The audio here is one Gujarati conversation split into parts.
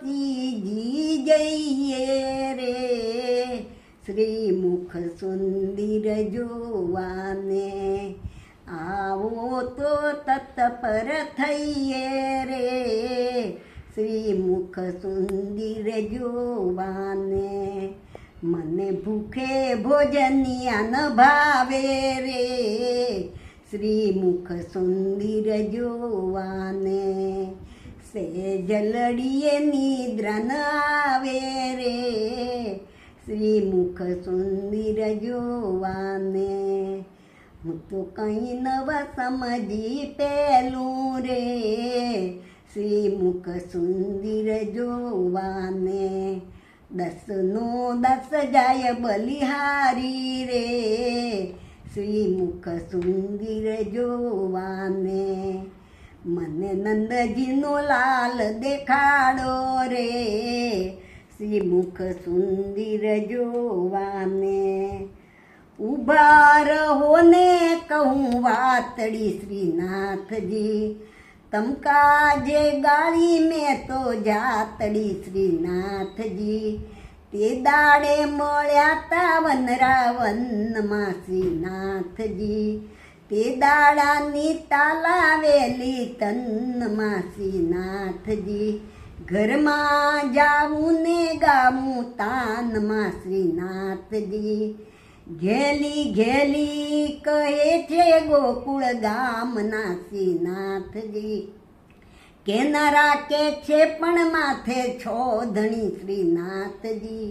શ્રીજી જઈએ રે શ્રીમુખ સુંદર જોવાને આવો તો તત્પર થઈએ રે શ્રીમુખ સુંદર જોવાને મને ભૂખે ભોજનિયા ન ભાવે રે શ્રીમુખ સુંદર જોવાને જલડીએ નિદ્રા ન આવે રે શ્રીમુખ સુંદર જોવાને હું તો કંઈ નવા સમજી પેલું રે શ્રીમુખ સુંદર જોવાને દસનો દસ જાય બલિહારી રે શ્રીમુખ સુંદર જોવાને મને નંદજીનો લાલ દેખાડો રે શ્રીમુખ સુંદર જોવાને ઉભા રહો ને કહું વાતડી શ્રીનાથજી તમકા જે ગાળી મેં તો જાતડી શ્રીનાથજી તે દાડે મળ્યા તા વનરાવનમાં શ્રીનાથજી તે દાડાની તાલાવેલી તનમાં શ્રીનાથજી ઘરમાં જાવું ને ગાવું તાનમાં શ્રીનાથજી ઘેલી ઘેલી કહે છે ગોકુળ ગામના શ્રીનાથજી કેના રાખે છે પણ માથે છોધણી શ્રીનાથજી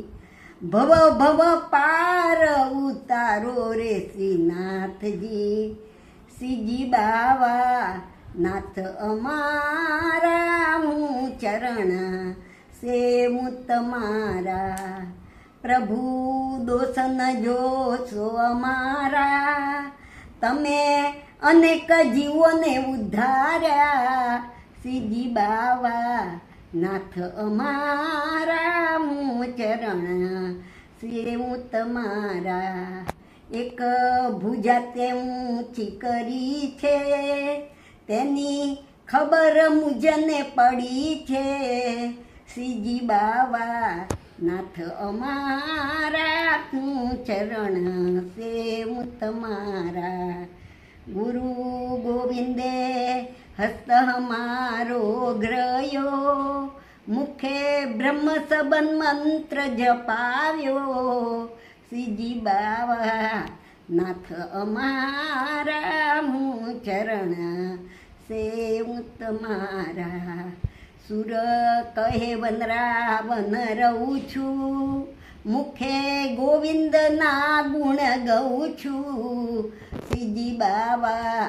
ભવ ભવ પાર ઉતારો રે શ્રીનાથજી શ્રીજી બાવા નાથ અમારા હું ચરણ સેવું તમારા પ્રભુ દોષ ન જોશો અમારા તમે અનેક જીવોને ઉદ્ધાર્યા શ્રીજી બાવા નાથ અમારા હું ચરણ સેવું તમારા એક ભુજા તે ઊંચી કરી છે તેની ખબર મુજને પડી છે શ્રીજી બાવા નાથ અમારા હું ચરણ સેવું તમારા ગુરુ ગોવિંદે હસ્ત હમારો ગ્રહ્યો મુખે બ્રહ્મ સંબંધ મંત્ર જપાવ્યો શ્રીજી બાવા નાથ અમારા હું ચરણ સેવું તમારા સુર કહે વનરાવન રહું છું મુખે ગોવિંદના ગુણ ગઉં છું શ્રીજી બાવા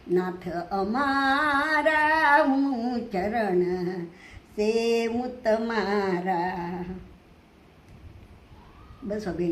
નાથ અમારા હું ચરણ સેવું તમારા બસ હવે